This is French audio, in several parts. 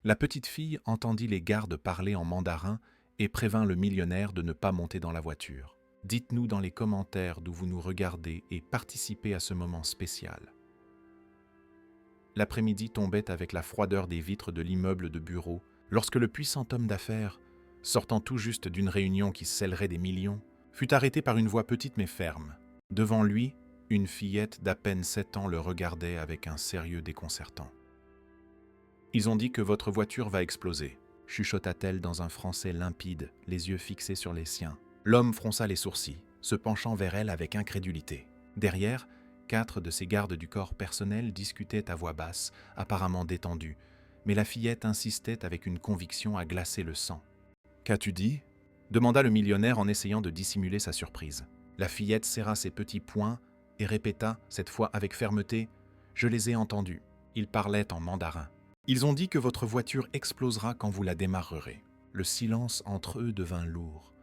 La petite fille entendit les gardes parler en mandarin et prévint le millionnaire de ne pas monter dans la voiture. Dites-nous dans les commentaires d'où vous nous regardez et participez à ce moment spécial. L'après-midi tombait avec la froideur des vitres de l'immeuble de bureau lorsque le puissant homme d'affaires, sortant tout juste d'une réunion qui scellerait des millions, fut arrêté par une voix petite mais ferme. Devant lui, une fillette d'à peine 7 ans le regardait avec un sérieux déconcertant. « Ils ont dit que votre voiture va exploser », chuchota-t-elle dans un français limpide, les yeux fixés sur les siens. L'homme fronça les sourcils, se penchant vers elle avec incrédulité. Derrière, 4 de ses gardes du corps personnel discutaient à voix basse, apparemment détendus, mais la fillette insistait avec une conviction à glacer le sang. « Qu'as-tu dit » demanda le millionnaire en essayant de dissimuler sa surprise. La fillette serra ses petits poings et répéta, cette fois avec fermeté, « Je les ai entendus. Ils parlaient en mandarin. Ils ont dit que votre voiture explosera quand vous la démarrerez. » Le silence entre eux devint lourd.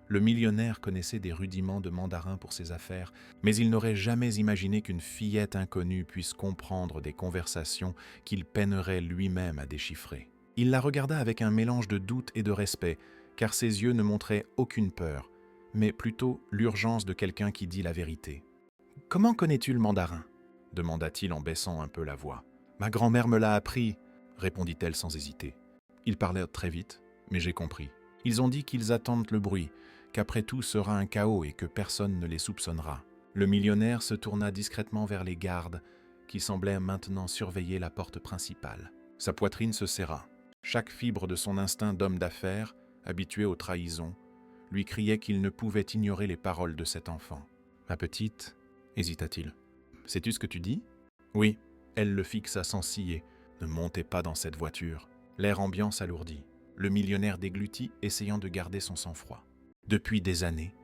Le millionnaire connaissait des rudiments de mandarin pour ses affaires, mais il n'aurait jamais imaginé qu'une fillette inconnue puisse comprendre des conversations qu'il peinerait lui-même à déchiffrer. Il la regarda avec un mélange de doute et de respect, car ses yeux ne montraient aucune peur, mais plutôt l'urgence de quelqu'un qui dit la vérité. « Comment connais-tu le mandarin » demanda-t-il en baissant un peu la voix. « Ma grand-mère me l'a appris » répondit-elle sans hésiter. Ils parlèrent très vite, mais j'ai compris. Ils ont dit qu'ils attendent le bruit, qu'après tout sera un chaos et que personne ne les soupçonnera. Le millionnaire se tourna discrètement vers les gardes, qui semblaient maintenant surveiller la porte principale. Sa poitrine se serra. Chaque fibre de son instinct d'homme d'affaires, habitué aux trahisons, lui criait qu'il ne pouvait ignorer les paroles de cet enfant. « Ma petite, » hésita-t-il. « Sais-tu ce que tu dis » ? « Oui. » Elle le fixa sans ciller. « Ne montez pas dans cette voiture. » L'air ambiant s'alourdit. Le millionnaire déglutit, essayant de garder son sang-froid. Depuis des années,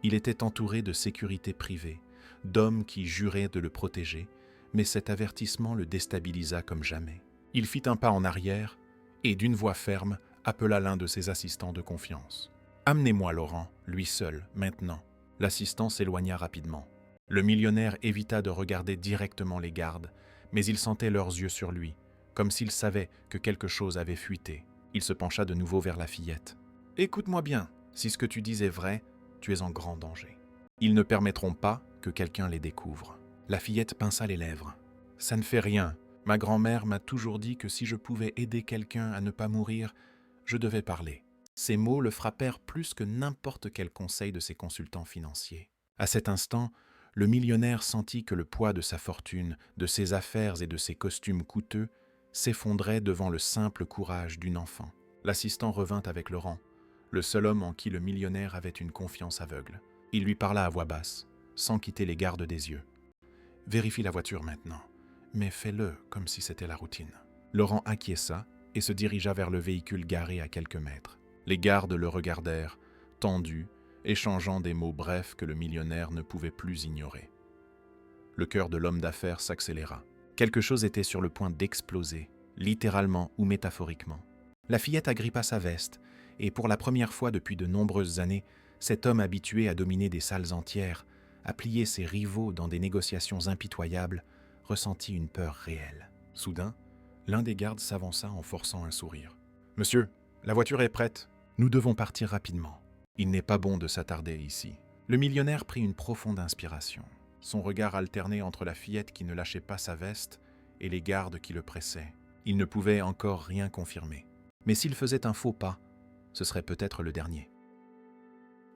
il était entouré de sécurité privée, d'hommes qui juraient de le protéger, mais cet avertissement le déstabilisa comme jamais. Il fit un pas en arrière et, d'une voix ferme, appela l'un de ses assistants de confiance. « Amenez-moi Laurent, lui seul, maintenant. » L'assistant s'éloigna rapidement. Le millionnaire évita de regarder directement les gardes, mais il sentait leurs yeux sur lui, comme s'il savait que quelque chose avait fuité. Il se pencha de nouveau vers la fillette. « Écoute-moi bien, si ce que tu dis est vrai, tu es en grand danger. Ils ne permettront pas que quelqu'un les découvre. » La fillette pinça les lèvres. « Ça ne fait rien. Ma grand-mère m'a toujours dit que si je pouvais aider quelqu'un à ne pas mourir, je devais parler. » Ces mots le frappèrent plus que n'importe quel conseil de ses consultants financiers. À cet instant, le millionnaire sentit que le poids de sa fortune, de ses affaires et de ses costumes coûteux s'effondrait devant le simple courage d'une enfant. L'assistant revint avec Laurent, le seul homme en qui le millionnaire avait une confiance aveugle. Il lui parla à voix basse, sans quitter les gardes des yeux. « Vérifie la voiture maintenant, mais fais-le comme si c'était la routine. » Laurent acquiesça et se dirigea vers le véhicule garé à quelques mètres. Les gardes le regardèrent, tendus, échangeant des mots brefs que le millionnaire ne pouvait plus ignorer. Le cœur de l'homme d'affaires s'accéléra. Quelque chose était sur le point d'exploser, littéralement ou métaphoriquement. La fillette agrippa sa veste, et pour la première fois depuis de nombreuses années, cet homme habitué à dominer des salles entières, à plier ses rivaux dans des négociations impitoyables, ressentit une peur réelle. Soudain, l'un des gardes s'avança en forçant un sourire. « Monsieur, la voiture est prête. Nous devons partir rapidement. Il n'est pas bon de s'attarder ici. » Le millionnaire prit une profonde inspiration. Son regard alternait entre la fillette qui ne lâchait pas sa veste et les gardes qui le pressaient. Il ne pouvait encore rien confirmer. Mais s'il faisait un faux pas, ce serait peut-être le dernier.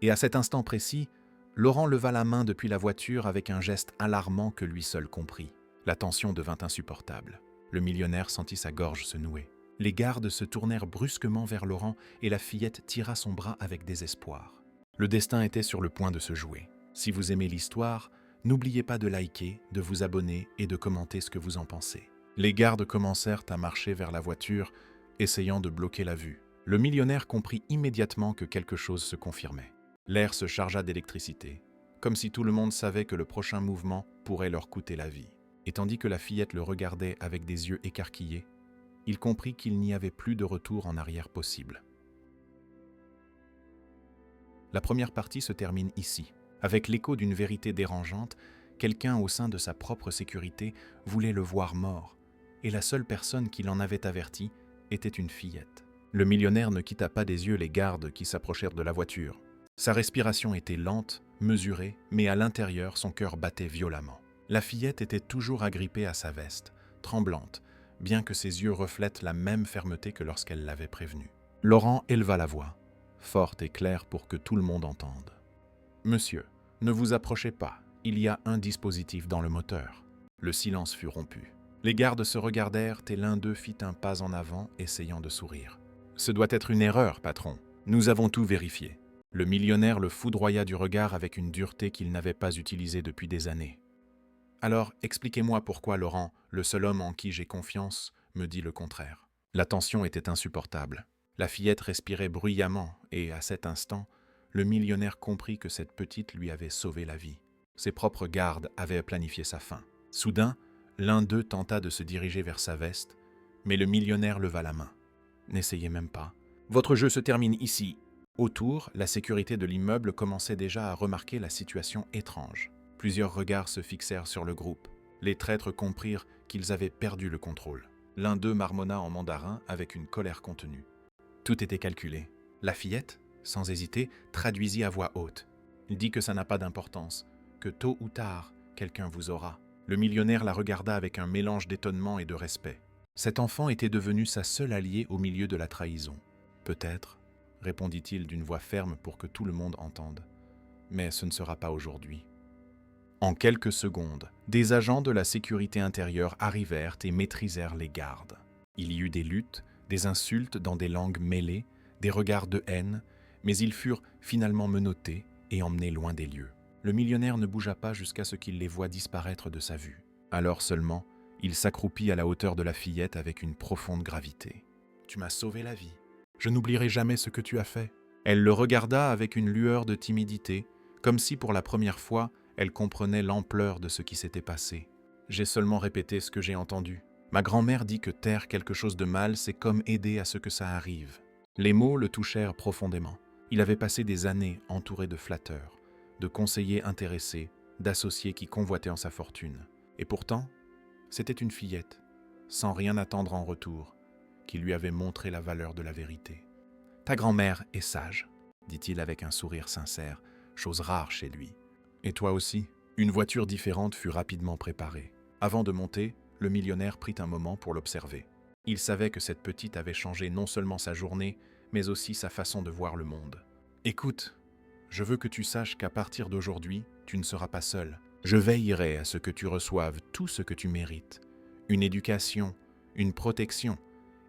Et à cet instant précis, Laurent leva la main depuis la voiture avec un geste alarmant que lui seul comprit. La tension devint insupportable. Le millionnaire sentit sa gorge se nouer. Les gardes se tournèrent brusquement vers Laurent et la fillette tira son bras avec désespoir. Le destin était sur le point de se jouer. Si vous aimez l'histoire, n'oubliez pas de liker, de vous abonner et de commenter ce que vous en pensez. Les gardes commencèrent à marcher vers la voiture, essayant de bloquer la vue. Le millionnaire comprit immédiatement que quelque chose se confirmait. L'air se chargea d'électricité, comme si tout le monde savait que le prochain mouvement pourrait leur coûter la vie. Et tandis que la fillette le regardait avec des yeux écarquillés, il comprit qu'il n'y avait plus de retour en arrière possible. La première partie se termine ici. Avec l'écho d'une vérité dérangeante, quelqu'un au sein de sa propre sécurité voulait le voir mort, et la seule personne qui l'en avait averti était une fillette. Le millionnaire ne quitta pas des yeux les gardes qui s'approchèrent de la voiture. Sa respiration était lente, mesurée, mais à l'intérieur, son cœur battait violemment. La fillette était toujours agrippée à sa veste, tremblante, bien que ses yeux reflètent la même fermeté que lorsqu'elle l'avait prévenu. Laurent éleva la voix, forte et claire pour que tout le monde entende. « Monsieur, ne vous approchez pas, il y a un dispositif dans le moteur. » Le silence fut rompu. Les gardes se regardèrent et l'un d'eux fit un pas en avant, essayant de sourire. « Ce doit être une erreur, patron. Nous avons tout vérifié. » Le millionnaire le foudroya du regard avec une dureté qu'il n'avait pas utilisée depuis des années. « Alors, expliquez-moi pourquoi Laurent, le seul homme en qui j'ai confiance, me dit le contraire. » La tension était insupportable. La fillette respirait bruyamment et, à cet instant, le millionnaire comprit que cette petite lui avait sauvé la vie. Ses propres gardes avaient planifié sa fin. Soudain, l'un d'eux tenta de se diriger vers sa veste, mais le millionnaire leva la main. « N'essayez même pas. Votre jeu se termine ici. » Autour, la sécurité de l'immeuble commençait déjà à remarquer la situation étrange. Plusieurs regards se fixèrent sur le groupe. Les traîtres comprirent qu'ils avaient perdu le contrôle. L'un d'eux marmonna en mandarin avec une colère contenue. Tout était calculé. La fillette, sans hésiter, traduisit à voix haute. Il dit que ça n'a pas d'importance, que tôt ou tard, quelqu'un vous aura. Le millionnaire la regarda avec un mélange d'étonnement et de respect. Cet enfant était devenu sa seule alliée au milieu de la trahison. Peut-être, répondit-il d'une voix ferme pour que tout le monde entende. Mais ce ne sera pas aujourd'hui. En quelques secondes, des agents de la sécurité intérieure arrivèrent et maîtrisèrent les gardes. Il y eut des luttes, des insultes dans des langues mêlées, des regards de haine, mais ils furent finalement menottés et emmenés loin des lieux. Le millionnaire ne bougea pas jusqu'à ce qu'il les voie disparaître de sa vue. Alors seulement, il s'accroupit à la hauteur de la fillette avec une profonde gravité. « Tu m'as sauvé la vie. Je n'oublierai jamais ce que tu as fait. » Elle le regarda avec une lueur de timidité, comme si pour la première fois, elle comprenait l'ampleur de ce qui s'était passé. « J'ai seulement répété ce que j'ai entendu. Ma grand-mère dit que taire quelque chose de mal, c'est comme aider à ce que ça arrive. » Les mots le touchèrent profondément. Il avait passé des années entouré de flatteurs, de conseillers intéressés, d'associés qui convoitaient en sa fortune. Et pourtant, c'était une fillette, sans rien attendre en retour, qui lui avait montré la valeur de la vérité. « Ta grand-mère est sage, » dit-il avec un sourire sincère, chose rare chez lui. « Et toi aussi ?» Une voiture différente fut rapidement préparée. Avant de monter, le millionnaire prit un moment pour l'observer. Il savait que cette petite avait changé non seulement sa journée, mais aussi sa façon de voir le monde. « Écoute, je veux que tu saches qu'à partir d'aujourd'hui, tu ne seras pas seul. Je veillerai à ce que tu reçoives tout ce que tu mérites. Une éducation, une protection,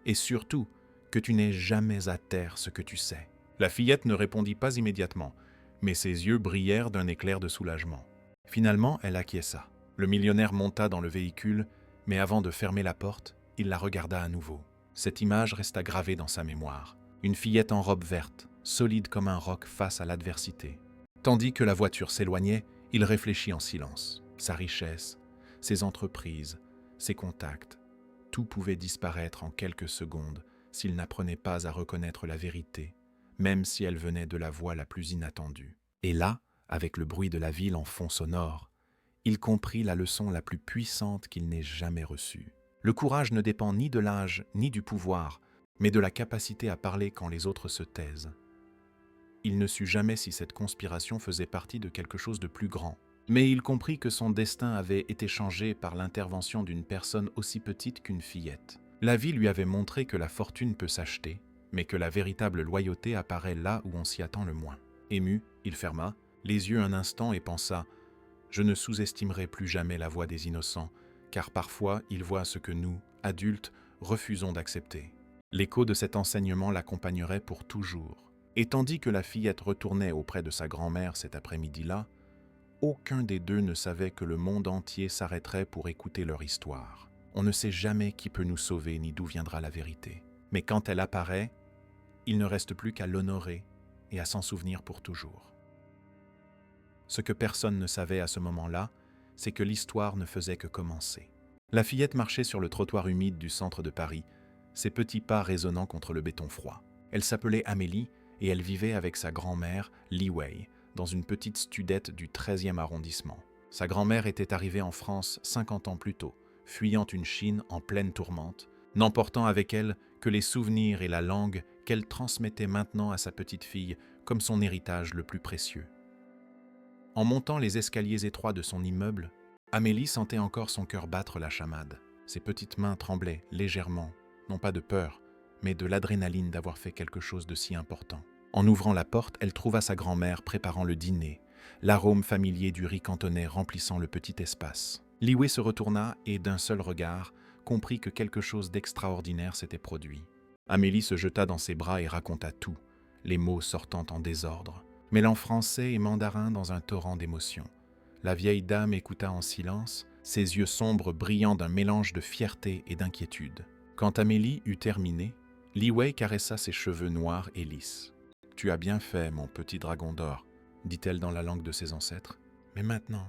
et surtout, que tu n'aies jamais à taire ce que tu sais. » La fillette ne répondit pas immédiatement, mais ses yeux brillèrent d'un éclair de soulagement. Finalement, elle acquiesça. Le millionnaire monta dans le véhicule, mais avant de fermer la porte, il la regarda à nouveau. Cette image resta gravée dans sa mémoire. Une fillette en robe verte, solide comme un roc face à l'adversité. Tandis que la voiture s'éloignait, il réfléchit en silence. Sa richesse, ses entreprises, ses contacts, tout pouvait disparaître en quelques secondes s'il n'apprenait pas à reconnaître la vérité, même si elle venait de la voie la plus inattendue. Et là, avec le bruit de la ville en fond sonore, il comprit la leçon la plus puissante qu'il n'ait jamais reçue. Le courage ne dépend ni de l'âge ni du pouvoir, mais de la capacité à parler quand les autres se taisent. Il ne sut jamais si cette conspiration faisait partie de quelque chose de plus grand, mais il comprit que son destin avait été changé par l'intervention d'une personne aussi petite qu'une fillette. La vie lui avait montré que la fortune peut s'acheter, mais que la véritable loyauté apparaît là où on s'y attend le moins. Ému, il ferma les yeux un instant et pensa « Je ne sous-estimerai plus jamais la voix des innocents, car parfois ils voient ce que nous, adultes, refusons d'accepter. » L'écho de cet enseignement l'accompagnerait pour toujours. Et tandis que la fillette retournait auprès de sa grand-mère cet après-midi-là, aucun des deux ne savait que le monde entier s'arrêterait pour écouter leur histoire. On ne sait jamais qui peut nous sauver ni d'où viendra la vérité. Mais quand elle apparaît, il ne reste plus qu'à l'honorer et à s'en souvenir pour toujours. Ce que personne ne savait à ce moment-là, c'est que l'histoire ne faisait que commencer. La fillette marchait sur le trottoir humide du centre de Paris, ses petits pas résonnant contre le béton froid. Elle s'appelait Amélie et elle vivait avec sa grand-mère, Li Wei, dans une petite studette du 13e arrondissement. Sa grand-mère était arrivée en France 50 ans plus tôt, fuyant une Chine en pleine tourmente, n'emportant avec elle que les souvenirs et la langue qu'elle transmettait maintenant à sa petite fille comme son héritage le plus précieux. En montant les escaliers étroits de son immeuble, Amélie sentait encore son cœur battre la chamade. Ses petites mains tremblaient légèrement, non pas de peur, mais de l'adrénaline d'avoir fait quelque chose de si important. En ouvrant la porte, elle trouva sa grand-mère préparant le dîner, l'arôme familier du riz cantonais remplissant le petit espace. Li Wei se retourna et, d'un seul regard, comprit que quelque chose d'extraordinaire s'était produit. Amélie se jeta dans ses bras et raconta tout, les mots sortant en désordre, mêlant français et mandarin dans un torrent d'émotions. La vieille dame écouta en silence, ses yeux sombres brillant d'un mélange de fierté et d'inquiétude. Quand Amélie eut terminé, Li Wei caressa ses cheveux noirs et lisses. « Tu as bien fait, mon petit dragon d'or », dit-elle dans la langue de ses ancêtres. « Mais maintenant,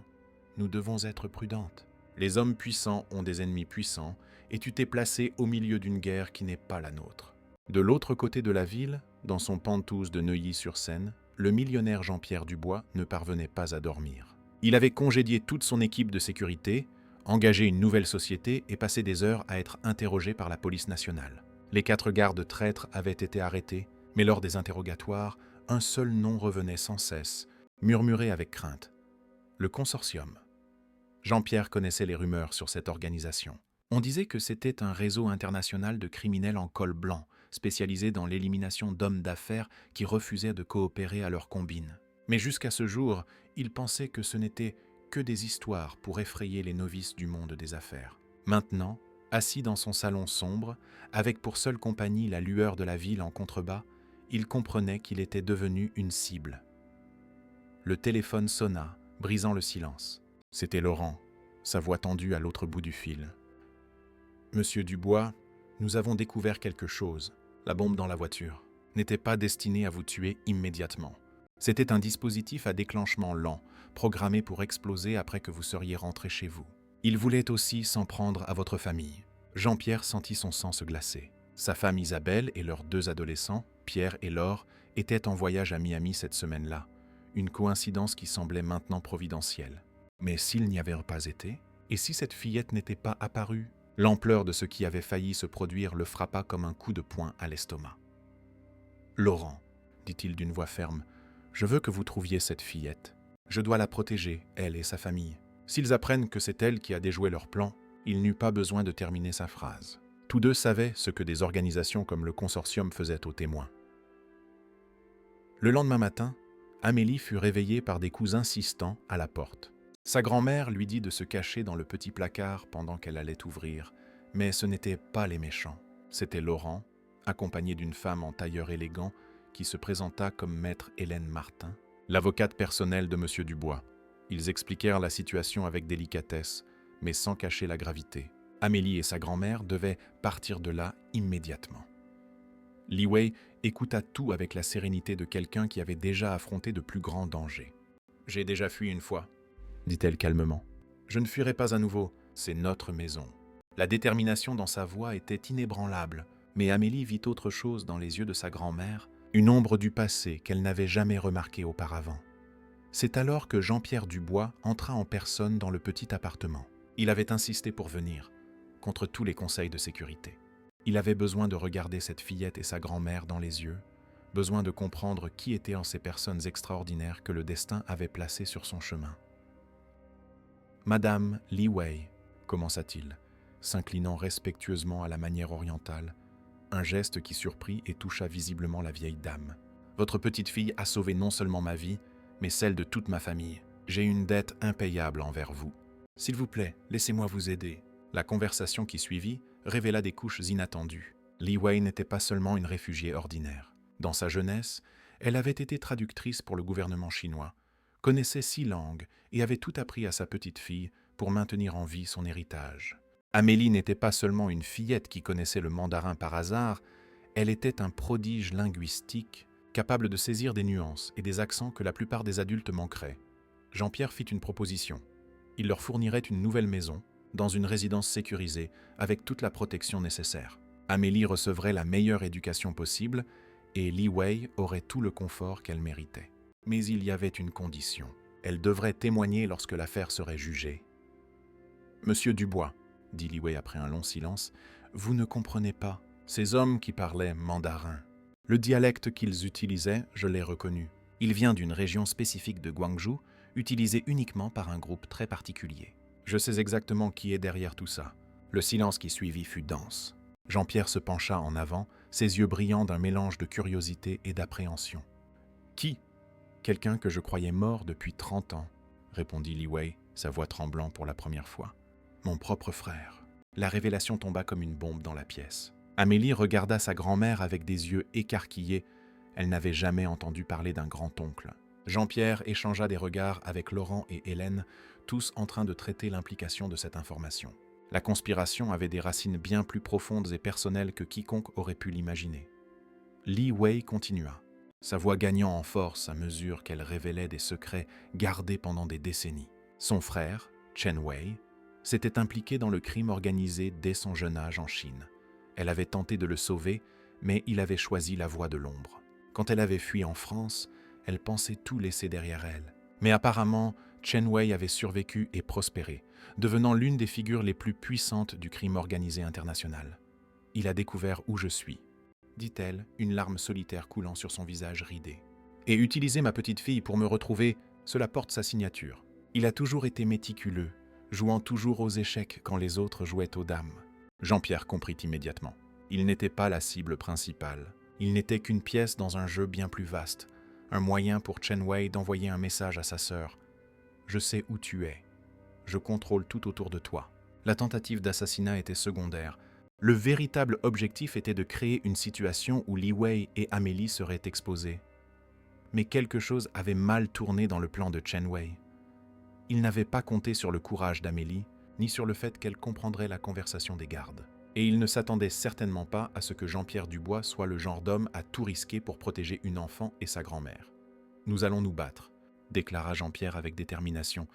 nous devons être prudentes. Les hommes puissants ont des ennemis puissants, et tu t'es placé au milieu d'une guerre qui n'est pas la nôtre. » De l'autre côté de la ville, dans son penthouse de Neuilly-sur-Seine, le millionnaire Jean-Pierre Dubois ne parvenait pas à dormir. Il avait congédié toute son équipe de sécurité, engagé une nouvelle société et passé des heures à être interrogé par la police nationale. Les 4 gardes traîtres avaient été arrêtés, mais lors des interrogatoires, un seul nom revenait sans cesse, murmuré avec crainte. Le consortium. Jean-Pierre connaissait les rumeurs sur cette organisation. On disait que c'était un réseau international de criminels en col blanc, spécialisé dans l'élimination d'hommes d'affaires qui refusaient de coopérer à leur combine. Mais jusqu'à ce jour, il pensait que ce n'était que des histoires pour effrayer les novices du monde des affaires. Maintenant, assis dans son salon sombre, avec pour seule compagnie la lueur de la ville en contrebas, il comprenait qu'il était devenu une cible. Le téléphone sonna, brisant le silence. C'était Laurent, sa voix tendue à l'autre bout du fil. « Monsieur Dubois, nous avons découvert quelque chose. La bombe dans la voiture n'était pas destinée à vous tuer immédiatement. C'était un dispositif à déclenchement lent, programmé pour exploser après que vous seriez rentré chez vous. Il voulait aussi s'en prendre à votre famille. » Jean-Pierre sentit son sang se glacer. Sa femme Isabelle et leurs 2 adolescents, Pierre et Laure, étaient en voyage à Miami cette semaine-là, une coïncidence qui semblait maintenant providentielle. Mais s'il n'y avait pas été, et si cette fillette n'était pas apparue, l'ampleur de ce qui avait failli se produire le frappa comme un coup de poing à l'estomac. « Laurent, dit-il d'une voix ferme, je veux que vous trouviez cette fillette. Je dois la protéger, elle et sa famille. S'ils apprennent que c'est elle qui a déjoué leur plan, il n'eut pas besoin de terminer sa phrase. Tous 2 savaient ce que des organisations comme le consortium faisaient aux témoins. Le lendemain matin, Amélie fut réveillée par des coups insistants à la porte. Sa grand-mère lui dit de se cacher dans le petit placard pendant qu'elle allait ouvrir, mais ce n'étaient pas les méchants. C'était Laurent, accompagné d'une femme en tailleur élégant, qui se présenta comme maître Hélène Martin, l'avocate personnelle de M. Dubois. Ils expliquèrent la situation avec délicatesse, mais sans cacher la gravité. Amélie et sa grand-mère devaient partir de là immédiatement. Li Wei écouta tout avec la sérénité de quelqu'un qui avait déjà affronté de plus grands dangers. « J'ai déjà fui une fois, » dit-elle calmement. « Je ne fuirai pas à nouveau, c'est notre maison. » La détermination dans sa voix était inébranlable, mais Amélie vit autre chose dans les yeux de sa grand-mère, une ombre du passé qu'elle n'avait jamais remarquée auparavant. C'est alors que Jean-Pierre Dubois entra en personne dans le petit appartement. Il avait insisté pour venir, contre tous les conseils de sécurité. Il avait besoin de regarder cette fillette et sa grand-mère dans les yeux, besoin de comprendre qui étaient ces personnes extraordinaires que le destin avait placées sur son chemin. « Madame Li Wei, » commença-t-il, s'inclinant respectueusement à la manière orientale, un geste qui surprit et toucha visiblement la vieille dame. « Votre petite fille a sauvé non seulement ma vie, mais celle de toute ma famille. J'ai une dette impayable envers vous. S'il vous plaît, laissez-moi vous aider. » La conversation qui suivit révéla des couches inattendues. Li Wei n'était pas seulement une réfugiée ordinaire. Dans sa jeunesse, elle avait été traductrice pour le gouvernement chinois, connaissait 6 langues et avait tout appris à sa petite fille pour maintenir en vie son héritage. Amélie n'était pas seulement une fillette qui connaissait le mandarin par hasard, elle était un prodige linguistique capable de saisir des nuances et des accents que la plupart des adultes manqueraient. Jean-Pierre fit une proposition. Il leur fournirait une nouvelle maison, dans une résidence sécurisée, avec toute la protection nécessaire. Amélie recevrait la meilleure éducation possible et Li Wei aurait tout le confort qu'elle méritait. Mais il y avait une condition. Elle devrait témoigner lorsque l'affaire serait jugée. « Monsieur Dubois, » dit Li Wei après un long silence, Vous ne comprenez pas. Ces hommes qui parlaient mandarin. Le dialecte qu'ils utilisaient, je l'ai reconnu. Il vient d'une région spécifique de Guangzhou, utilisée uniquement par un groupe très particulier. Je sais exactement qui est derrière tout ça. Le silence qui suivit fut dense. Jean-Pierre se pencha en avant, ses yeux brillants d'un mélange de curiosité et d'appréhension. « Qui ? Quelqu'un que je croyais mort depuis 30 ans, répondit Li Wei, sa voix tremblant pour la première fois. Mon propre frère. La révélation tomba comme une bombe dans la pièce. Amélie regarda sa grand-mère avec des yeux écarquillés. Elle n'avait jamais entendu parler d'un grand-oncle. Jean-Pierre échangea des regards avec Laurent et Hélène, tous en train de traiter l'implication de cette information. La conspiration avait des racines bien plus profondes et personnelles que quiconque aurait pu l'imaginer. Li Wei continua, sa voix gagnant en force à mesure qu'elle révélait des secrets gardés pendant des décennies. Son frère, Chen Wei, s'était impliqué dans le crime organisé dès son jeune âge en Chine. Elle avait tenté de le sauver, mais il avait choisi la voie de l'ombre. Quand elle avait fui en France, elle pensait tout laisser derrière elle. Mais apparemment, Chen Wei avait survécu et prospéré, devenant l'une des figures les plus puissantes du crime organisé international. « Il a découvert où je suis », dit-elle, une larme solitaire coulant sur son visage ridé. « Et utiliser ma petite fille pour me retrouver, cela porte sa signature. Il a toujours été méticuleux, jouant toujours aux échecs quand les autres jouaient aux dames. » Jean-Pierre comprit immédiatement. Il n'était pas la cible principale. Il n'était qu'une pièce dans un jeu bien plus vaste, un moyen pour Chen Wei d'envoyer un message à sa sœur. « Je sais où tu es. Je contrôle tout autour de toi. » La tentative d'assassinat était secondaire. Le véritable objectif était de créer une situation où Li Wei et Amélie seraient exposées. Mais quelque chose avait mal tourné dans le plan de Chen Wei. Il n'avait pas compté sur le courage d'Amélie, ni sur le fait qu'elle comprendrait la conversation des gardes. Et il ne s'attendait certainement pas à ce que Jean-Pierre Dubois soit le genre d'homme à tout risquer pour protéger une enfant et sa grand-mère. « Nous allons nous battre », déclara Jean-Pierre avec détermination,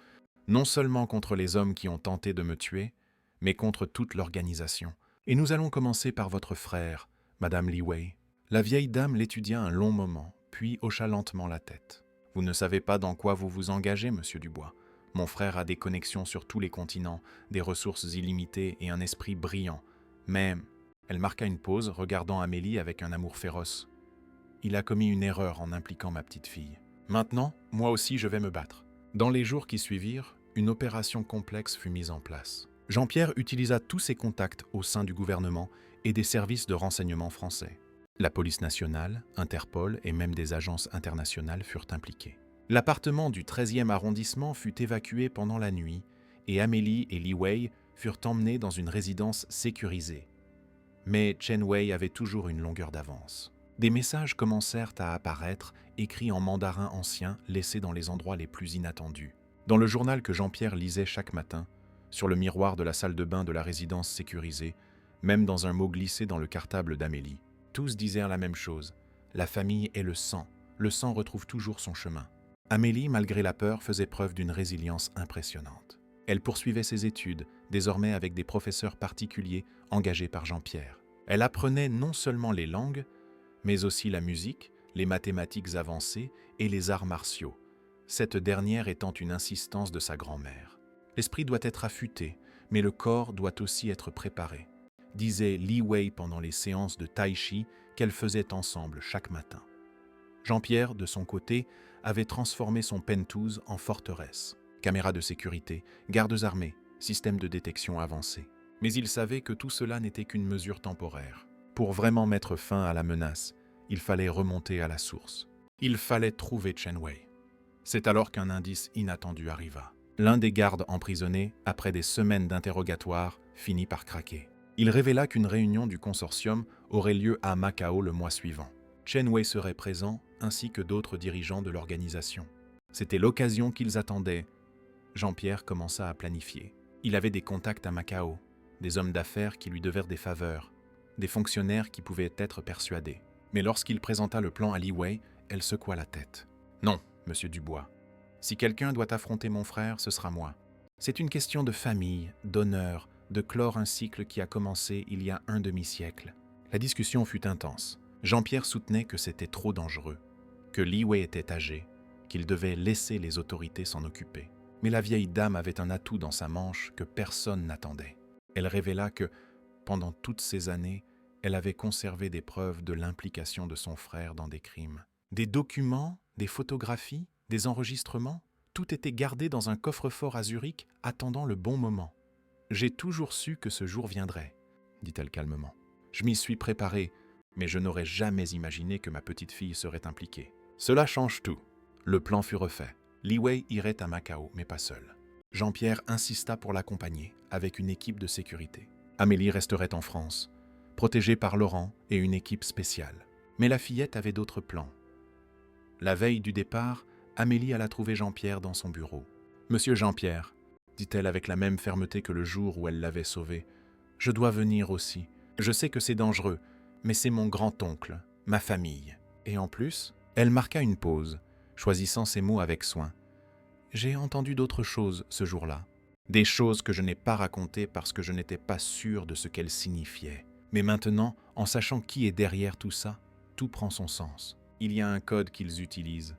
non seulement contre les hommes qui ont tenté de me tuer, mais contre toute l'organisation. Et nous allons commencer par votre frère, Madame Li Wei. La vieille dame l'étudia un long moment, puis hocha lentement la tête. Vous ne savez pas dans quoi vous vous engagez, monsieur Dubois. Mon frère a des connexions sur tous les continents, des ressources illimitées et un esprit brillant. Mais, elle marqua une pause, regardant Amélie avec un amour féroce. Il a commis une erreur en impliquant ma petite fille. Maintenant, moi aussi je vais me battre. Dans les jours qui suivirent, une opération complexe fut mise en place. Jean-Pierre utilisa tous ses contacts au sein du gouvernement et des services de renseignement français. La police nationale, Interpol et même des agences internationales furent impliquées. L'appartement du 13e arrondissement fut évacué pendant la nuit et Amélie et Li Wei furent emmenés dans une résidence sécurisée. Mais Chen Wei avait toujours une longueur d'avance. Des messages commencèrent à apparaître, écrits en mandarin ancien, laissés dans les endroits les plus inattendus. Dans le journal que Jean-Pierre lisait chaque matin, sur le miroir de la salle de bain de la résidence sécurisée, même dans un mot glissé dans le cartable d'Amélie, tous disaient la même chose. La famille est le sang retrouve toujours son chemin. Amélie, malgré la peur, faisait preuve d'une résilience impressionnante. Elle poursuivait ses études, désormais avec des professeurs particuliers engagés par Jean-Pierre. Elle apprenait non seulement les langues, mais aussi la musique, les mathématiques avancées et les arts martiaux, cette dernière étant une insistance de sa grand-mère. L'esprit doit être affûté, mais le corps doit aussi être préparé, disait Li Wei pendant les séances de tai chi qu'elles faisaient ensemble chaque matin. Jean-Pierre, de son côté, avait transformé son penthouse en forteresse. Caméras de sécurité, gardes armés, système de détection avancé. Mais il savait que tout cela n'était qu'une mesure temporaire. Pour vraiment mettre fin à la menace, il fallait remonter à la source. Il fallait trouver Chen Wei. C'est alors qu'un indice inattendu arriva. L'un des gardes emprisonnés, après des semaines d'interrogatoire, finit par craquer. Il révéla qu'une réunion du consortium aurait lieu à Macao le mois suivant. Chen Wei serait présent, ainsi que d'autres dirigeants de l'organisation. C'était l'occasion qu'ils attendaient. Jean-Pierre commença à planifier. Il avait des contacts à Macao, des hommes d'affaires qui lui devaient des faveurs, des fonctionnaires qui pouvaient être persuadés. Mais lorsqu'il présenta le plan à Li Wei, elle secoua la tête. « Non, monsieur Dubois. Si quelqu'un doit affronter mon frère, ce sera moi. C'est une question de famille, d'honneur, de clore un cycle qui a commencé il y a un demi-siècle. » La discussion fut intense. Jean-Pierre soutenait que c'était trop dangereux, que Li Wei était âgé, qu'il devait laisser les autorités s'en occuper. Mais la vieille dame avait un atout dans sa manche que personne n'attendait. Elle révéla que, Pendant toutes ces années, elle avait conservé des preuves de l'implication de son frère dans des crimes. Des documents, des photographies, des enregistrements, tout était gardé dans un coffre-fort à Zurich, attendant le bon moment. « J'ai toujours su que ce jour viendrait, » dit-elle calmement. « Je m'y suis préparée, mais je n'aurais jamais imaginé que ma petite fille serait impliquée. Cela change tout. » Le plan fut refait. Li Wei irait à Macao, mais pas seul. Jean-Pierre insista pour l'accompagner, avec une équipe de sécurité. Amélie resterait en France, protégée par Laurent et une équipe spéciale. Mais la fillette avait d'autres plans. La veille du départ, Amélie alla trouver Jean-Pierre dans son bureau. « Monsieur Jean-Pierre, » dit-elle avec la même fermeté que le jour où elle l'avait sauvé, « je dois venir aussi. Je sais que c'est dangereux, mais c'est mon grand-oncle, ma famille. » Et en plus, elle marqua une pause, choisissant ses mots avec soin. « J'ai entendu d'autres choses ce jour-là. Des choses que je n'ai pas racontées parce que je n'étais pas sûr de ce qu'elles signifiaient. Mais maintenant, en sachant qui est derrière tout ça, tout prend son sens. Il y a un code qu'ils utilisent.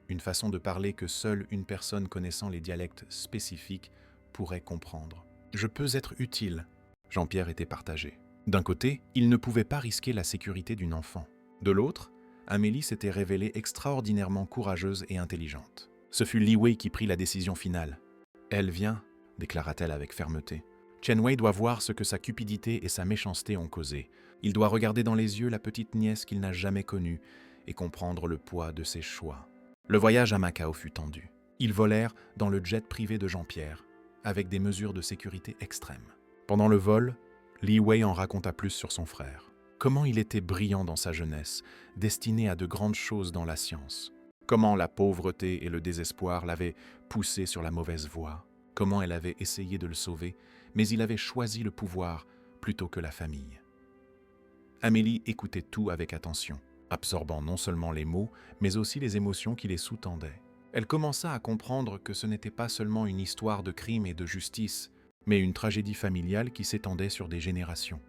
Une façon de parler que seule une personne connaissant les dialectes spécifiques pourrait comprendre. Je peux être utile. » Jean-Pierre était partagé. D'un côté, il ne pouvait pas risquer la sécurité d'une enfant. De l'autre, Amélie s'était révélée extraordinairement courageuse et intelligente. Ce fut Li Wei qui prit la décision finale. « Elle vient, » déclara-t-elle avec fermeté. « Chen Wei doit voir ce que sa cupidité et sa méchanceté ont causé. Il doit regarder dans les yeux la petite nièce qu'il n'a jamais connue et comprendre le poids de ses choix. » Le voyage à Macao fut tendu. Ils volèrent dans le jet privé de Jean-Pierre, avec des mesures de sécurité extrêmes. Pendant le vol, Li Wei en raconta plus sur son frère. Comment il était brillant dans sa jeunesse, destiné à de grandes choses dans la science. Comment la pauvreté et le désespoir l'avaient poussé sur la mauvaise voie. Comment elle avait essayé de le sauver, mais il avait choisi le pouvoir plutôt que la famille. Amélie écoutait tout avec attention, absorbant non seulement les mots, mais aussi les émotions qui les sous-tendaient. Elle commença à comprendre que ce n'était pas seulement une histoire de crime et de justice, mais une tragédie familiale qui s'étendait sur des générations.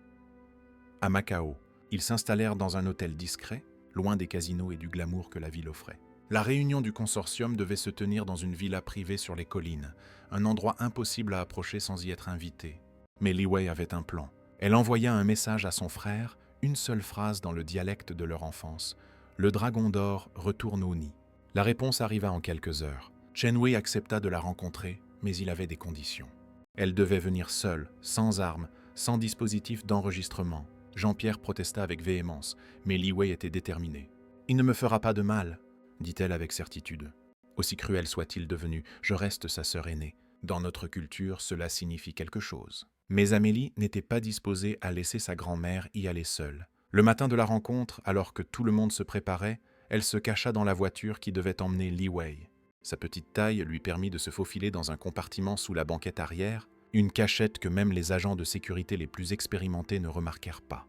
À Macao, ils s'installèrent dans un hôtel discret, loin des casinos et du glamour que la ville offrait. La réunion du consortium devait se tenir dans une villa privée sur les collines, un endroit impossible à approcher sans y être invité. Mais Li Wei avait un plan. Elle envoya un message à son frère, une seule phrase dans le dialecte de leur enfance. « Le dragon d'or retourne au nid ». La réponse arriva en quelques heures. Chen Wei accepta de la rencontrer, mais il avait des conditions. Elle devait venir seule, sans armes, sans dispositif d'enregistrement. Jean-Pierre protesta avec véhémence, mais Li Wei était déterminée. « Il ne me fera pas de mal », dit-elle avec certitude. « Aussi cruel soit-il devenu, je reste sa sœur aînée. Dans notre culture, cela signifie quelque chose. » Mais Amélie n'était pas disposée à laisser sa grand-mère y aller seule. Le matin de la rencontre, alors que tout le monde se préparait, elle se cacha dans la voiture qui devait emmener Li Wei. Sa petite taille lui permit de se faufiler dans un compartiment sous la banquette arrière, une cachette que même les agents de sécurité les plus expérimentés ne remarquèrent pas.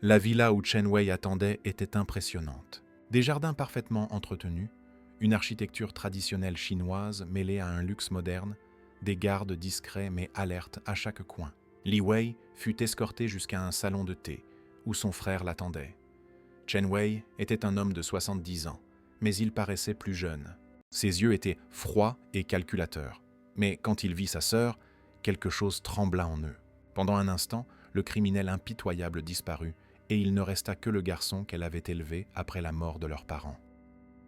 La villa où Chen Wei attendait était impressionnante. Des jardins parfaitement entretenus, une architecture traditionnelle chinoise mêlée à un luxe moderne, des gardes discrets mais alertes à chaque coin. Li Wei fut escorté jusqu'à un salon de thé, où son frère l'attendait. Chen Wei était un homme de 70 ans, mais il paraissait plus jeune. Ses yeux étaient froids et calculateurs. Mais quand il vit sa sœur, quelque chose trembla en eux. Pendant un instant, le criminel impitoyable disparut, et il ne resta que le garçon qu'elle avait élevé après la mort de leurs parents.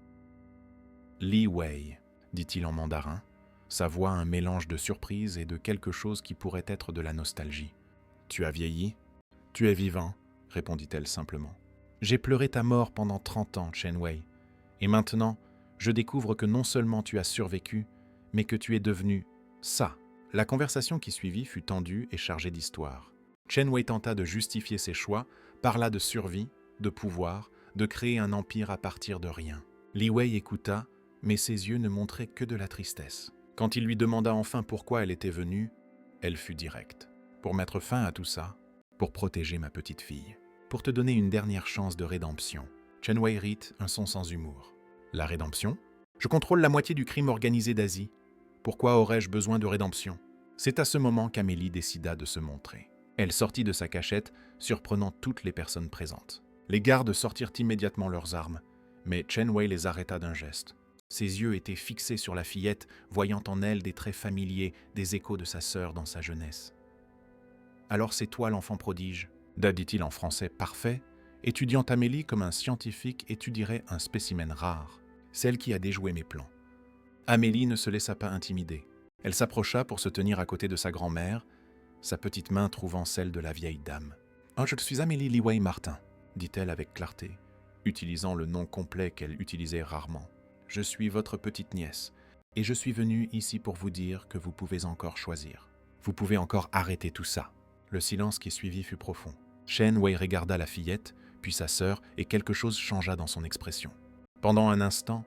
« Li Wei », dit-il en mandarin, sa voix un mélange de surprise et de quelque chose qui pourrait être de la nostalgie. « Tu as vieilli ? Tu es vivant », répondit-elle simplement. « J'ai pleuré ta mort pendant 30 ans, Chen Wei, et maintenant, je découvre que non seulement tu as survécu, mais que tu es devenu ça. » La conversation qui suivit fut tendue et chargée d'histoire. Chen Wei tenta de justifier ses choix, parla de survie, de pouvoir, de créer un empire à partir de rien. Li Wei écouta, mais ses yeux ne montraient que de la tristesse. Quand il lui demanda enfin pourquoi elle était venue, elle fut directe. Pour mettre fin à tout ça, pour protéger ma petite fille, pour te donner une dernière chance de rédemption. Chen Wei rit un son sans humour. La rédemption ? Je contrôle la moitié du crime organisé d'Asie. Pourquoi aurais-je besoin de rédemption ? C'est à ce moment qu'Amélie décida de se montrer. Elle sortit de sa cachette, surprenant toutes les personnes présentes. Les gardes sortirent immédiatement leurs armes, mais Chen Wei les arrêta d'un geste. Ses yeux étaient fixés sur la fillette, voyant en elle des traits familiers, des échos de sa sœur dans sa jeunesse. « Alors c'est toi l'enfant prodige, dit-il en français parfait, étudiant Amélie comme un scientifique étudierait un spécimen rare, celle qui a déjoué mes plans. Amélie ne se laissa pas intimider. Elle s'approcha pour se tenir à côté de sa grand-mère, sa petite main trouvant celle de la vieille dame. « Oh, je suis Amélie Liwei Martin », dit-elle avec clarté, utilisant le nom complet qu'elle utilisait rarement. « Je suis votre petite nièce, et je suis venue ici pour vous dire que vous pouvez encore choisir. Vous pouvez encore arrêter tout ça. » Le silence qui suivit fut profond. Chen Wei regarda la fillette, puis sa sœur, et quelque chose changea dans son expression. Pendant un instant,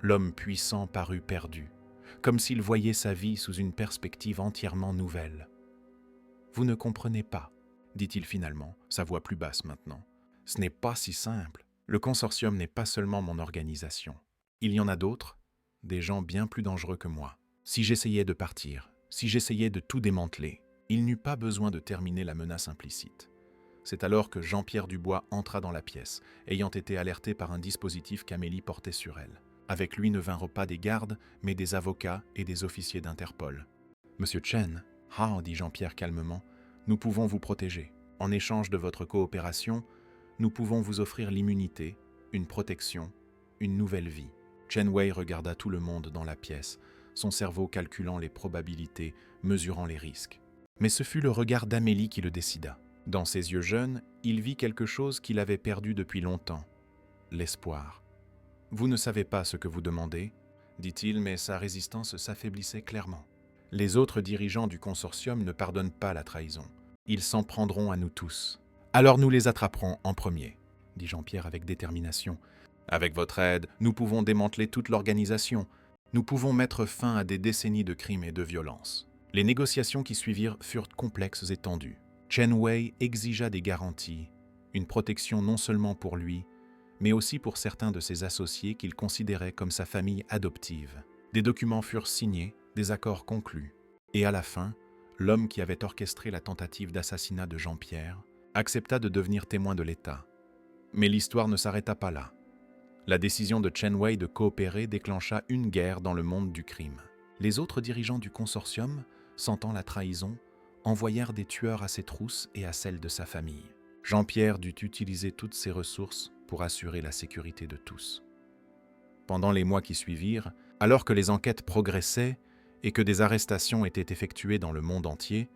l'homme puissant parut perdu, comme s'il voyait sa vie sous une perspective entièrement nouvelle. « Vous ne comprenez pas, » dit-il finalement, sa voix plus basse maintenant. « Ce n'est pas si simple. Le consortium n'est pas seulement mon organisation. Il y en a d'autres, des gens bien plus dangereux que moi. Si j'essayais de partir, si j'essayais de tout démanteler, il n'eut pas besoin de terminer la menace implicite. C'est alors que Jean-Pierre Dubois entra dans la pièce, ayant été alerté par un dispositif qu'Amélie portait sur elle. Avec lui ne vinrent pas des gardes, mais des avocats et des officiers d'Interpol. « Monsieur Chen, » dit Jean-Pierre calmement, « nous pouvons vous protéger. En échange de votre coopération, nous pouvons vous offrir l'immunité, une protection, une nouvelle vie. » Chen Wei regarda tout le monde dans la pièce, son cerveau calculant les probabilités, mesurant les risques. Mais ce fut le regard d'Amélie qui le décida. Dans ses yeux jeunes, il vit quelque chose qu'il avait perdu depuis longtemps, l'espoir. « Vous ne savez pas ce que vous demandez, » dit-il, mais sa résistance s'affaiblissait clairement. « Les autres dirigeants du consortium ne pardonnent pas la trahison. Ils s'en prendront à nous tous. Alors nous les attraperons en premier, » dit Jean-Pierre avec détermination. « Avec votre aide, nous pouvons démanteler toute l'organisation. Nous pouvons mettre fin à des décennies de crimes et de violences. » Les négociations qui suivirent furent complexes et tendues. Chen Wei exigea des garanties, une protection non seulement pour lui, mais aussi pour certains de ses associés qu'il considérait comme sa famille adoptive. Des documents furent signés, des accords conclus, et à la fin, l'homme qui avait orchestré la tentative d'assassinat de Jean-Pierre accepta de devenir témoin de l'État. Mais l'histoire ne s'arrêta pas là. La décision de Chen Wei de coopérer déclencha une guerre dans le monde du crime. Les autres dirigeants du consortium, sentant la trahison, envoyèrent des tueurs à ses trousses et à celles de sa famille. Jean-Pierre dut utiliser toutes ses ressources pour assurer la sécurité de tous. Pendant les mois qui suivirent, alors que les enquêtes progressaient et que des arrestations étaient effectuées dans le monde entier,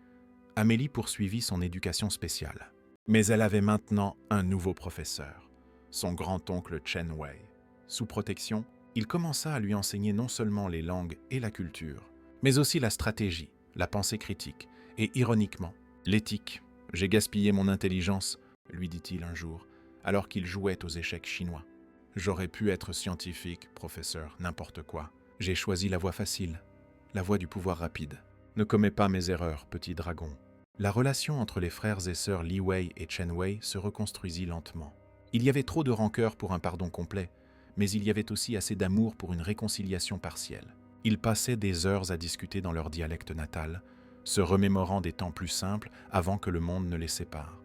Amélie poursuivit son éducation spéciale. Mais elle avait maintenant un nouveau professeur, son grand-oncle Chen Wei. Sous protection, il commença à lui enseigner non seulement les langues et la culture, mais aussi la stratégie, la pensée critique et, ironiquement, l'éthique. « J'ai gaspillé mon intelligence, » lui dit-il un jour, alors qu'il jouait aux échecs chinois. « J'aurais pu être scientifique, professeur, n'importe quoi. J'ai choisi la voie facile, la voie du pouvoir rapide. Ne commets pas mes erreurs, petit dragon. » La relation entre les frères et sœurs Li Wei et Chen Wei se reconstruisit lentement. Il y avait trop de rancœur pour un pardon complet, mais il y avait aussi assez d'amour pour une réconciliation partielle. Ils passaient des heures à discuter dans leur dialecte natal, se remémorant des temps plus simples avant que le monde ne les sépare.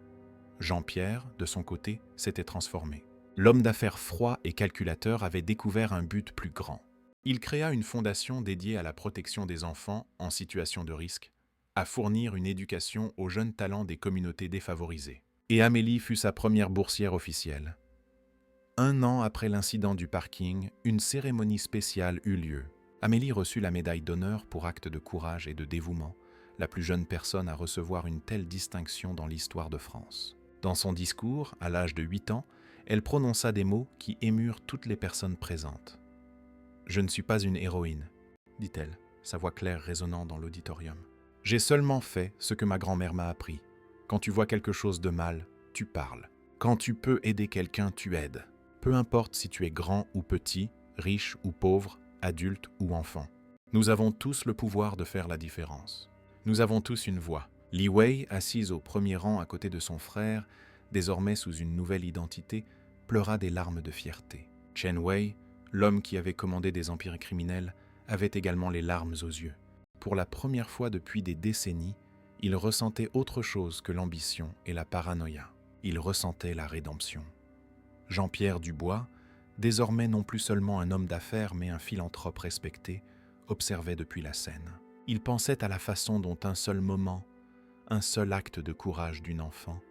Jean-Pierre, de son côté, s'était transformé. L'homme d'affaires froid et calculateur avait découvert un but plus grand. Il créa une fondation dédiée à la protection des enfants en situation de risque, à fournir une éducation aux jeunes talents des communautés défavorisées. Et Amélie fut sa première boursière officielle. 1 an après l'incident du parking, une cérémonie spéciale eut lieu. Amélie reçut la médaille d'honneur pour acte de courage et de dévouement, la plus jeune personne à recevoir une telle distinction dans l'histoire de France. Dans son discours, à l'âge de 8 ans, elle prononça des mots qui émurent toutes les personnes présentes. « Je ne suis pas une héroïne, » dit-elle, sa voix claire résonnant dans l'auditorium. « J'ai seulement fait ce que ma grand-mère m'a appris. Quand tu vois quelque chose de mal, tu parles. Quand tu peux aider quelqu'un, tu aides. Peu importe si tu es grand ou petit, riche ou pauvre, adulte ou enfant. Nous avons tous le pouvoir de faire la différence. Nous avons tous une voix. » Li Wei, assise au premier rang à côté de son frère, désormais sous une nouvelle identité, pleura des larmes de fierté. Chen Wei, l'homme qui avait commandé des empires criminels, avait également les larmes aux yeux. Pour la première fois depuis des décennies, il ressentait autre chose que l'ambition et la paranoïa. Il ressentait la rédemption. Jean-Pierre Dubois, désormais non plus seulement un homme d'affaires mais un philanthrope respecté, observait depuis la scène. Il pensait à la façon dont un seul moment, un seul acte de courage d'une enfant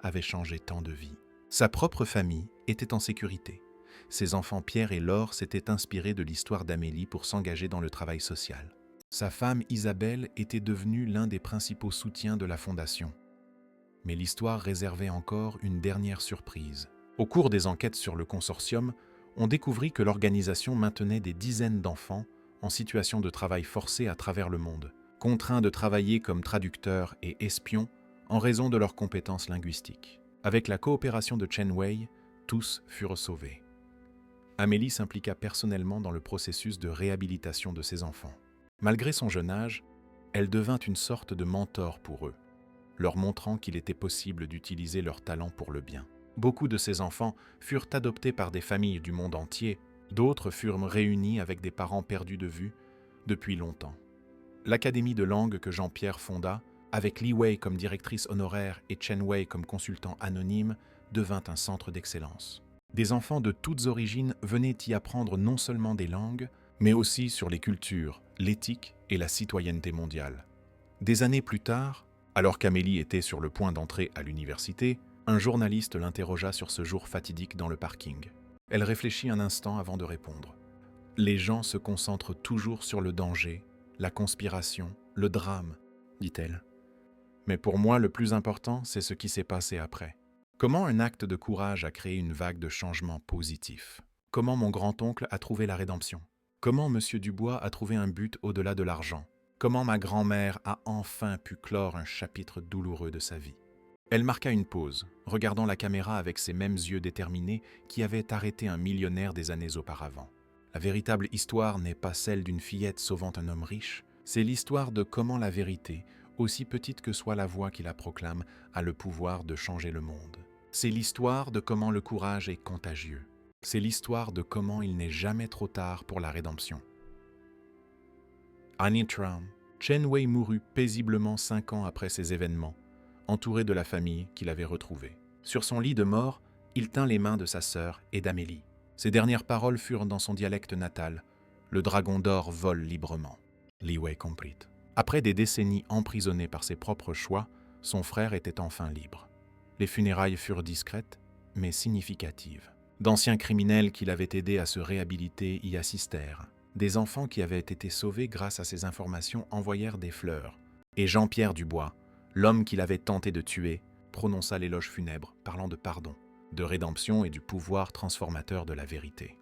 avait changé tant de vies. Sa propre famille était en sécurité. Ses enfants Pierre et Laure s'étaient inspirés de l'histoire d'Amélie pour s'engager dans le travail social. Sa femme Isabelle était devenue l'un des principaux soutiens de la fondation. Mais l'histoire réservait encore une dernière surprise. Au cours des enquêtes sur le consortium, on découvrit que l'organisation maintenait des dizaines d'enfants en situation de travail forcé à travers le monde, contraints de travailler comme traducteurs et espions en raison de leurs compétences linguistiques. Avec la coopération de Chen Wei, tous furent sauvés. Amélie s'impliqua personnellement dans le processus de réhabilitation de ses enfants. Malgré son jeune âge, elle devint une sorte de mentor pour eux, leur montrant qu'il était possible d'utiliser leurs talents pour le bien. Beaucoup de ces enfants furent adoptés par des familles du monde entier, d'autres furent réunis avec des parents perdus de vue depuis longtemps. L'académie de langue que Jean-Pierre fonda, avec Li Wei comme directrice honoraire et Chen Wei comme consultant anonyme, devint un centre d'excellence. Des enfants de toutes origines venaient y apprendre non seulement des langues, mais aussi sur les cultures, l'éthique et la citoyenneté mondiale. Des années plus tard, alors qu'Amélie était sur le point d'entrer à l'université, un journaliste l'interrogea sur ce jour fatidique dans le parking. Elle réfléchit un instant avant de répondre. « Les gens se concentrent toujours sur le danger, la conspiration, le drame, dit-elle. Mais pour moi, le plus important, c'est ce qui s'est passé après. Comment un acte de courage a créé une vague de changements positifs? Comment mon grand-oncle a trouvé la rédemption? Comment M. Dubois a trouvé un but au-delà de l'argent? Comment ma grand-mère a enfin pu clore un chapitre douloureux de sa vie? » Elle marqua une pause, regardant la caméra avec ses mêmes yeux déterminés qui avaient arrêté un millionnaire des années auparavant. La véritable histoire n'est pas celle d'une fillette sauvant un homme riche, c'est l'histoire de comment la vérité, aussi petite que soit la voix qui la proclame, a le pouvoir de changer le monde. C'est l'histoire de comment le courage est contagieux. C'est l'histoire de comment il n'est jamais trop tard pour la rédemption. À Nitram, Chen Wei mourut paisiblement 5 ans après ces événements, entouré de la famille qu'il avait retrouvée. Sur son lit de mort, il tint les mains de sa sœur et d'Amélie. Ses dernières paroles furent dans son dialecte natal. Le dragon d'or vole librement. Li Wei comprit. Après des décennies emprisonné par ses propres choix, son frère était enfin libre. Les funérailles furent discrètes, mais significatives. D'anciens criminels qui l'avaient aidé à se réhabiliter y assistèrent. Des enfants qui avaient été sauvés grâce à ces informations envoyèrent des fleurs. Et Jean-Pierre Dubois, l'homme qu'il avait tenté de tuer, prononça l'éloge funèbre, parlant de pardon, de rédemption et du pouvoir transformateur de la vérité.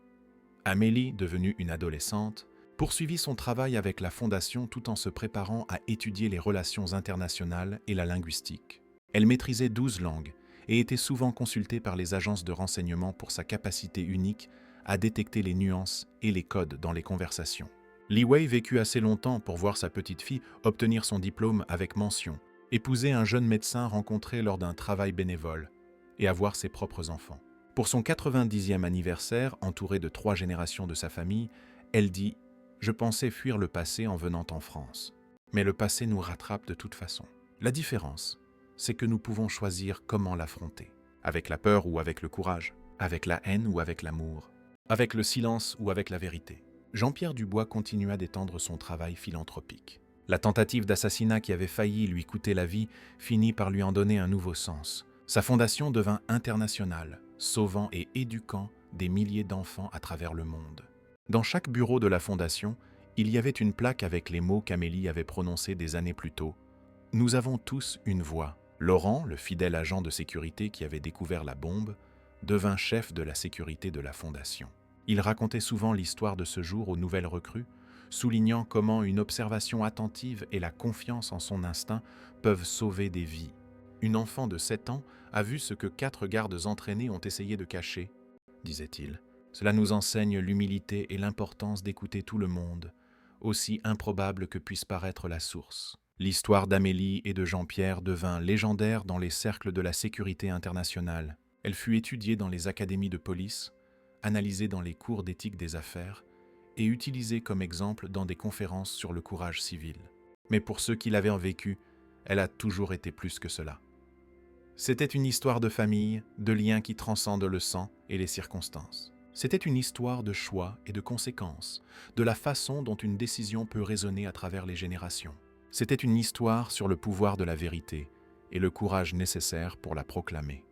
Amélie, devenue une adolescente, poursuivit son travail avec la Fondation tout en se préparant à étudier les relations internationales et la linguistique. Elle maîtrisait 12 langues et était souvent consultée par les agences de renseignement pour sa capacité unique à détecter les nuances et les codes dans les conversations. Li Wei vécut assez longtemps pour voir sa petite-fille obtenir son diplôme avec mention, épouser un jeune médecin rencontré lors d'un travail bénévole et avoir ses propres enfants. Pour son 90e anniversaire, entourée de 3 générations de sa famille, elle dit « Je pensais fuir le passé en venant en France. Mais le passé nous rattrape de toute façon. La différence, c'est que nous pouvons choisir comment l'affronter. Avec la peur ou avec le courage, avec la haine ou avec l'amour, avec le silence ou avec la vérité. » Jean-Pierre Dubois continua d'étendre son travail philanthropique. La tentative d'assassinat qui avait failli lui coûter la vie finit par lui en donner un nouveau sens. Sa fondation devint internationale, sauvant et éduquant des milliers d'enfants à travers le monde. Dans chaque bureau de la fondation, il y avait une plaque avec les mots qu'Amélie avait prononcés des années plus tôt. « Nous avons tous une voix ». Laurent, le fidèle agent de sécurité qui avait découvert la bombe, devint chef de la sécurité de la fondation. Il racontait souvent l'histoire de ce jour aux nouvelles recrues, soulignant comment une observation attentive et la confiance en son instinct peuvent sauver des vies. Une enfant de 7 ans a vu ce que 4 gardes entraînés ont essayé de cacher, disait-il. Cela nous enseigne l'humilité et l'importance d'écouter tout le monde, aussi improbable que puisse paraître la source. L'histoire d'Amélie et de Jean-Pierre devint légendaire dans les cercles de la sécurité internationale. Elle fut étudiée dans les académies de police, analysée dans les cours d'éthique des affaires et utilisée comme exemple dans des conférences sur le courage civil. Mais pour ceux qui l'avaient vécue, elle a toujours été plus que cela. C'était une histoire de famille, de liens qui transcendent le sang et les circonstances. C'était une histoire de choix et de conséquences, de la façon dont une décision peut résonner à travers les générations. C'était une histoire sur le pouvoir de la vérité et le courage nécessaire pour la proclamer.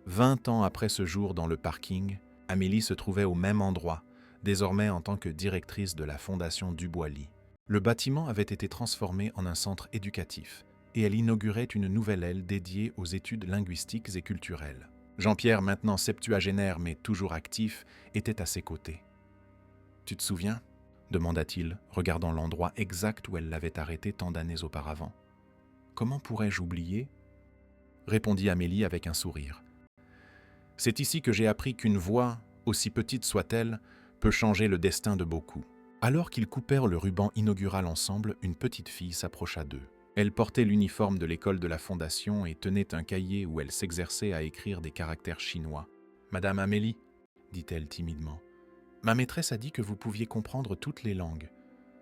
20 ans après ce jour dans le parking, Amélie se trouvait au même endroit, désormais en tant que directrice de la Fondation Dubois-Ly. Le bâtiment avait été transformé en un centre éducatif et elle inaugurait une nouvelle aile dédiée aux études linguistiques et culturelles. Jean-Pierre, maintenant septuagénaire mais toujours actif, était à ses côtés. « Tu te souviens ?» demanda-t-il, regardant l'endroit exact où elle l'avait arrêté tant d'années auparavant. « Comment pourrais-je oublier ?» répondit Amélie avec un sourire. « C'est ici que j'ai appris qu'une voix, aussi petite soit-elle, peut changer le destin de beaucoup. » Alors qu'ils coupèrent le ruban inaugural ensemble, une petite fille s'approcha d'eux. Elle portait l'uniforme de l'école de la Fondation et tenait un cahier où elle s'exerçait à écrire des caractères chinois. « Madame Amélie, dit-elle timidement, ma maîtresse a dit que vous pouviez comprendre toutes les langues. »«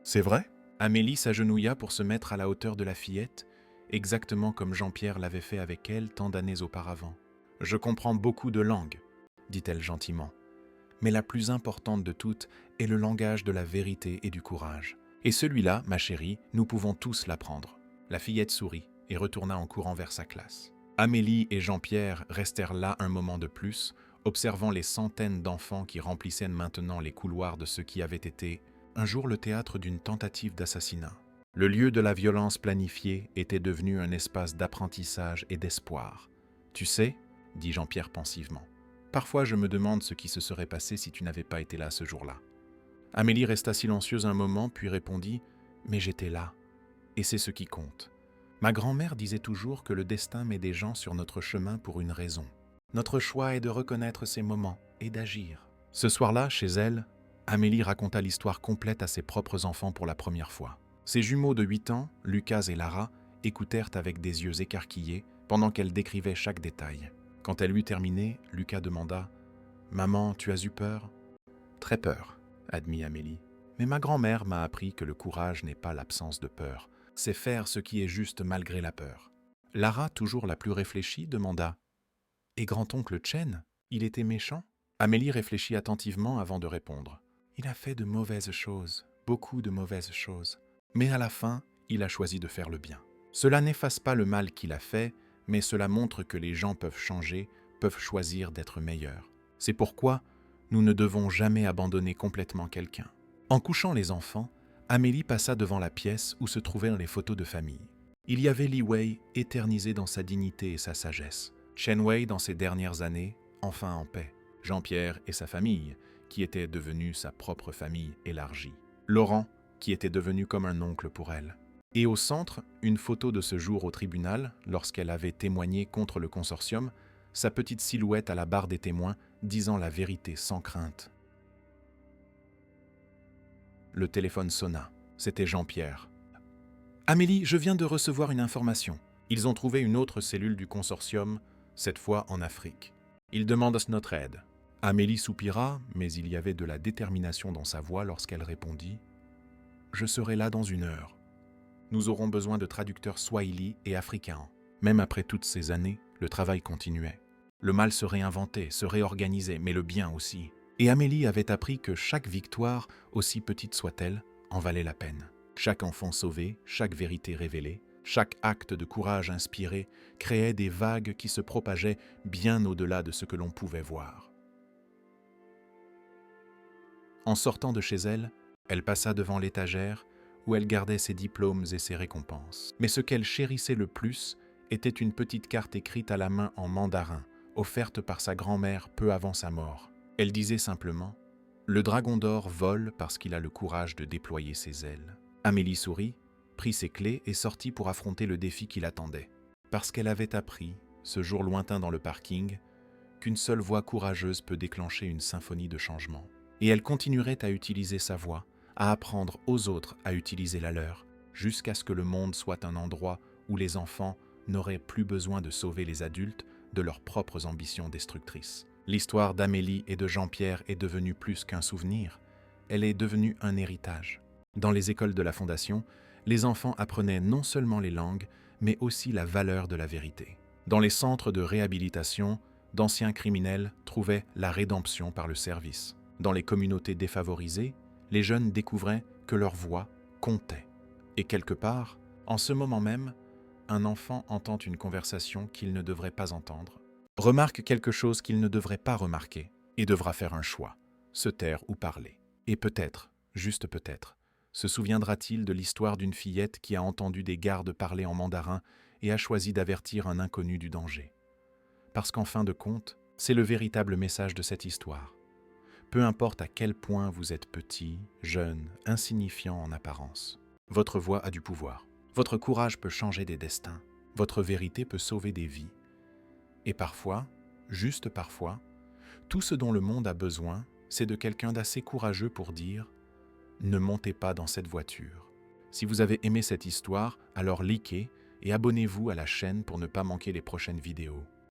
C'est vrai ?» Amélie s'agenouilla pour se mettre à la hauteur de la fillette, exactement comme Jean-Pierre l'avait fait avec elle tant d'années auparavant. « Je comprends beaucoup de langues, dit-elle gentiment. Mais la plus importante de toutes est le langage de la vérité et du courage. Et celui-là, ma chérie, nous pouvons tous l'apprendre. » La fillette sourit et retourna en courant vers sa classe. Amélie et Jean-Pierre restèrent là un moment de plus, observant les centaines d'enfants qui remplissaient maintenant les couloirs de ce qui avait été un jour le théâtre d'une tentative d'assassinat. Le lieu de la violence planifiée était devenu un espace d'apprentissage et d'espoir. « Tu sais, » dit Jean-Pierre pensivement, « parfois je me demande ce qui se serait passé si tu n'avais pas été là ce jour-là. » Amélie resta silencieuse un moment, puis répondit « Mais j'étais là, et c'est ce qui compte. Ma grand-mère disait toujours que le destin met des gens sur notre chemin pour une raison. Notre choix est de reconnaître ces moments et d'agir. » Ce soir-là, chez elle, Amélie raconta l'histoire complète à ses propres enfants pour la première fois. Ses jumeaux de 8 ans, Lucas et Lara, écoutèrent avec des yeux écarquillés pendant qu'elle décrivait chaque détail. Quand elle eut terminé, Lucas demanda « Maman, tu as eu peur ?»« Très peur, » admit Amélie. « Mais ma grand-mère m'a appris que le courage n'est pas l'absence de peur. C'est faire ce qui est juste malgré la peur. » Lara, toujours la plus réfléchie, demanda « Et grand-oncle Chen, il était méchant ?» Amélie réfléchit attentivement avant de répondre. « Il a fait de mauvaises choses, beaucoup de mauvaises choses. Mais à la fin, il a choisi de faire le bien. Cela n'efface pas le mal qu'il a fait, mais cela montre que les gens peuvent changer, peuvent choisir d'être meilleurs. C'est pourquoi nous ne devons jamais abandonner complètement quelqu'un. » En couchant les enfants, Amélie passa devant la pièce où se trouvaient les photos de famille. Il y avait Li Wei éternisé dans sa dignité et sa sagesse, Chen Wei dans ses dernières années, enfin en paix, Jean-Pierre et sa famille, qui était devenue sa propre famille élargie, Laurent, qui était devenu comme un oncle pour elle. Et au centre, une photo de ce jour au tribunal, lorsqu'elle avait témoigné contre le consortium, sa petite silhouette à la barre des témoins, disant la vérité sans crainte. Le téléphone sonna. C'était Jean-Pierre. « Amélie, je viens de recevoir une information. Ils ont trouvé une autre cellule du consortium, cette fois en Afrique. Ils demandent notre aide. » Amélie soupira, mais il y avait de la détermination dans sa voix lorsqu'elle répondit « Je serai là dans 1 heure. Nous aurons besoin de traducteurs swahili et africains. » Même après toutes ces années, le travail continuait. Le mal se réinventait, se réorganisait, mais le bien aussi. Et Amélie avait appris que chaque victoire, aussi petite soit-elle, en valait la peine. Chaque enfant sauvé, chaque vérité révélée, chaque acte de courage inspiré créait des vagues qui se propageaient bien au-delà de ce que l'on pouvait voir. En sortant de chez elle, elle passa devant l'étagère où elle gardait ses diplômes et ses récompenses. Mais ce qu'elle chérissait le plus était une petite carte écrite à la main en mandarin, offerte par sa grand-mère peu avant sa mort. Elle disait simplement « Le dragon d'or vole parce qu'il a le courage de déployer ses ailes. » Amélie sourit, prit ses clés et sortit pour affronter le défi qui l'attendait. Parce qu'elle avait appris, ce jour lointain dans le parking, qu'une seule voix courageuse peut déclencher une symphonie de changement. Et elle continuerait à utiliser sa voix, à apprendre aux autres à utiliser la leur, jusqu'à ce que le monde soit un endroit où les enfants n'auraient plus besoin de sauver les adultes de leurs propres ambitions destructrices. L'histoire d'Amélie et de Jean-Pierre est devenue plus qu'un souvenir, elle est devenue un héritage. Dans les écoles de la Fondation, les enfants apprenaient non seulement les langues, mais aussi la valeur de la vérité. Dans les centres de réhabilitation, d'anciens criminels trouvaient la rédemption par le service. Dans les communautés défavorisées, les jeunes découvraient que leur voix comptait. Et quelque part, en ce moment même, un enfant entend une conversation qu'il ne devrait pas entendre, remarque quelque chose qu'il ne devrait pas remarquer, et devra faire un choix, se taire ou parler. Et peut-être, juste peut-être, se souviendra-t-il de l'histoire d'une fillette qui a entendu des gardes parler en mandarin et a choisi d'avertir un inconnu du danger. Parce qu'en fin de compte, c'est le véritable message de cette histoire. Peu importe à quel point vous êtes petit, jeune, insignifiant en apparence, votre voix a du pouvoir. Votre courage peut changer des destins. Votre vérité peut sauver des vies. Et parfois, juste parfois, tout ce dont le monde a besoin, c'est de quelqu'un d'assez courageux pour dire « Ne montez pas dans cette voiture ». Si vous avez aimé cette histoire, alors likez et abonnez-vous à la chaîne pour ne pas manquer les prochaines vidéos.